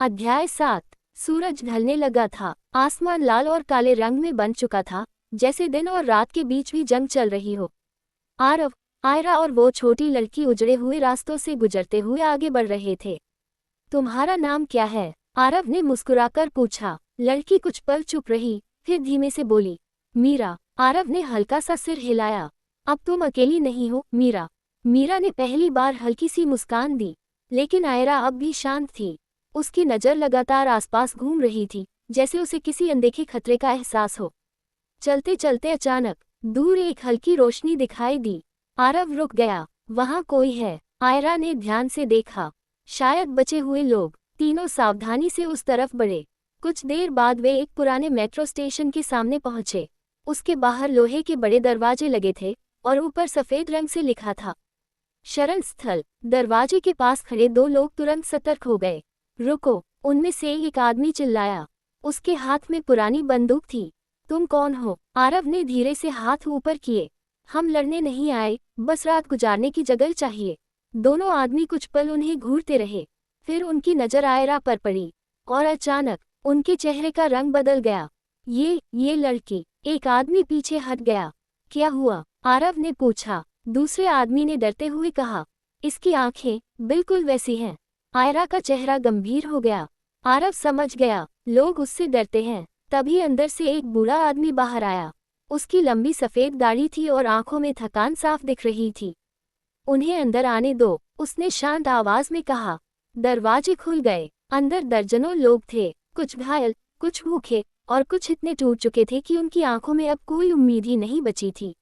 अध्याय 7। सूरज ढलने लगा था। आसमान लाल और काले रंग में बन चुका था, जैसे दिन और रात के बीच भी जंग चल रही हो। आरव, आयरा और वो छोटी लड़की उजड़े हुए रास्तों से गुजरते हुए आगे बढ़ रहे थे। तुम्हारा नाम क्या है? आरव ने मुस्कुराकर पूछा। लड़की कुछ पल चुप रही, फिर धीमे से बोली, मीरा। आरव ने हल्का सा सिर हिलाया। अब तुम अकेली नहीं हो, मीरा। मीरा ने पहली बार हल्की सी मुस्कान दी, लेकिन आयरा अब भी शांत थी। उसकी नज़र लगातार आसपास घूम रही थी, जैसे उसे किसी अनदेखे खतरे का एहसास हो। चलते चलते अचानक दूर एक हल्की रोशनी दिखाई दी। आरव रुक गया। वहां कोई है। आयरा ने ध्यान से देखा। शायद बचे हुए लोग। तीनों सावधानी से उस तरफ बढ़े। कुछ देर बाद वे एक पुराने मेट्रो स्टेशन के सामने पहुंचे। उसके बाहर लोहे के बड़े दरवाजे लगे थे और ऊपर सफेद रंग से लिखा था, शरण स्थल। दरवाजे के पास खड़े दो लोग तुरंत सतर्क हो गए। रुको, उनमें से एक आदमी चिल्लाया। उसके हाथ में पुरानी बंदूक थी। तुम कौन हो? आरव ने धीरे से हाथ ऊपर किए। हम लड़ने नहीं आए, बस रात गुजारने की जगह चाहिए। दोनों आदमी कुछ पल उन्हें घूरते रहे, फिर उनकी नजर आयरा पर पड़ी और अचानक उनके चेहरे का रंग बदल गया। ये लड़की। एक आदमी पीछे हट गया। क्या हुआ? आरव ने पूछा। दूसरे आदमी ने डरते हुए कहा, इसकी आंखें बिल्कुल वैसी हैं। आयरा का चेहरा गंभीर हो गया। आरव समझ गया, लोग उससे डरते हैं। तभी अंदर से एक बूढ़ा आदमी बाहर आया। उसकी लंबी सफेद दाढ़ी थी और आंखों में थकान साफ दिख रही थी। उन्हें अंदर आने दो, उसने शांत आवाज में कहा। दरवाजे खुल गए। अंदर दर्जनों लोग थे, कुछ घायल, कुछ भूखे और कुछ इतने टूट चुके थे कि उनकी आंखों में अब कोई उम्मीद ही नहीं बची थी।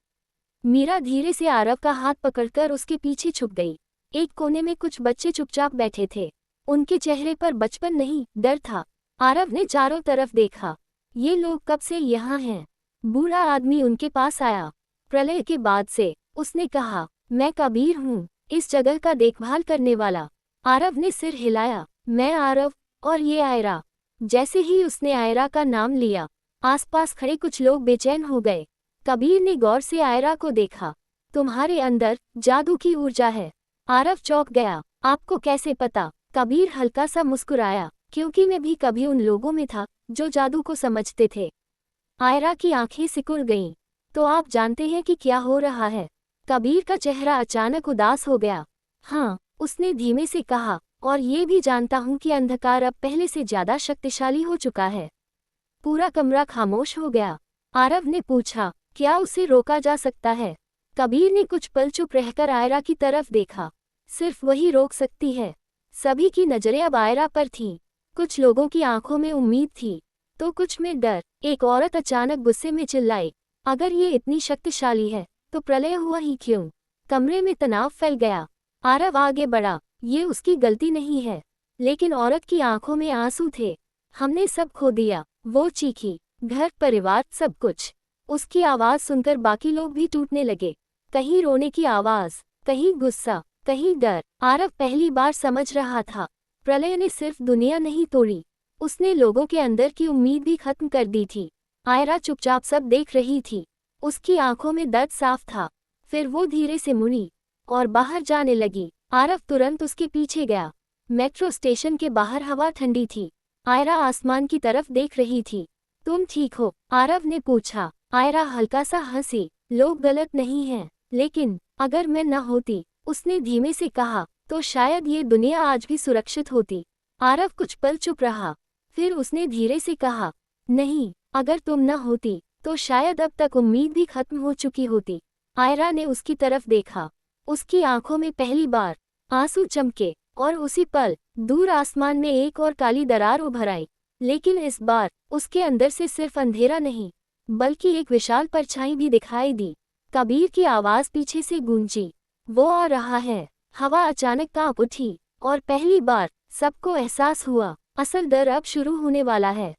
मीरा धीरे से आरव का हाथ पकड़कर उसके पीछे छुप गई। एक कोने में कुछ बच्चे चुपचाप बैठे थे। उनके चेहरे पर बचपन नहीं, डर था। आरव ने चारों तरफ देखा। ये लोग कब से यहाँ हैं? बूढ़ा आदमी उनके पास आया। प्रलय के बाद से, उसने कहा। मैं कबीर हूँ, इस जगह का देखभाल करने वाला। आरव ने सिर हिलाया। मैं आरव, और ये आयरा। जैसे ही उसने आयरा का नाम लिया, आसपास खड़े कुछ लोग बेचैन हो गए। कबीर ने गौर से आयरा को देखा। तुम्हारे अंदर जादू की ऊर्जा है। आरव चौंक गया। आपको कैसे पता? कबीर हल्का सा मुस्कुराया। क्योंकि मैं भी कभी उन लोगों में था जो जादू को समझते थे। आयरा की आंखें सिकुड़ गईं। तो आप जानते हैं कि क्या हो रहा है? कबीर का चेहरा अचानक उदास हो गया। हाँ, उसने धीमे से कहा, और ये भी जानता हूँ कि अंधकार अब पहले से ज्यादा शक्तिशाली हो चुका है। पूरा कमरा खामोश हो गया। आरव ने पूछा, क्या उसे रोका जा सकता है? कबीर ने कुछ पल चुप रहकर आयरा की तरफ देखा। सिर्फ वही रोक सकती है। सभी की नजरें अब आयरा पर थीं। कुछ लोगों की आंखों में उम्मीद थी, तो कुछ में डर। एक औरत अचानक गुस्से में चिल्लाई, अगर ये इतनी शक्तिशाली है, तो प्रलय हुआ ही क्यों? कमरे में तनाव फैल गया। आरव आगे बढ़ा। ये उसकी गलती नहीं है। लेकिन औरत की आंखों में आंसू थे। हमने सब खो दिया, वो चीखी। घर, परिवार, सब कुछ। उसकी आवाज सुनकर बाकी लोग भी टूटने लगे। कहीं रोने की आवाज, कहीं गुस्सा, कहीं डर। आरव पहली बार समझ रहा था, प्रलय ने सिर्फ दुनिया नहीं तोड़ी, उसने लोगों के अंदर की उम्मीद भी खत्म कर दी थी। आयरा चुपचाप सब देख रही थी। उसकी आंखों में दर्द साफ था। फिर वो धीरे से मुड़ी और बाहर जाने लगी। आरव तुरंत उसके पीछे गया। मेट्रो स्टेशन के बाहर हवा ठंडी थी। आयरा आसमान की तरफ देख रही थी। तुम ठीक हो? आरव ने पूछा। आयरा हल्का सा हंसी। लोग गलत नहीं हैं, लेकिन अगर मैं न होती, उसने धीमे से कहा, तो शायद ये दुनिया आज भी सुरक्षित होती। आरव कुछ पल चुप रहा, फिर उसने धीरे से कहा, नहीं, अगर तुम न होती, तो शायद अब तक उम्मीद भी खत्म हो चुकी होती। आयरा ने उसकी तरफ देखा। उसकी आंखों में पहली बार आंसू चमके, और उसी पल दूर आसमान में एक और काली दरार उभर आई। लेकिन इस बार उसके अंदर से सिर्फ अंधेरा नहीं, बल्कि एक विशाल परछाई भी दिखाई दी। कबीर की आवाज पीछे से गूंजी, वो आ रहा है। हवा अचानक कांप उठी, और पहली बार सबको एहसास हुआ, असल डर अब शुरू होने वाला है।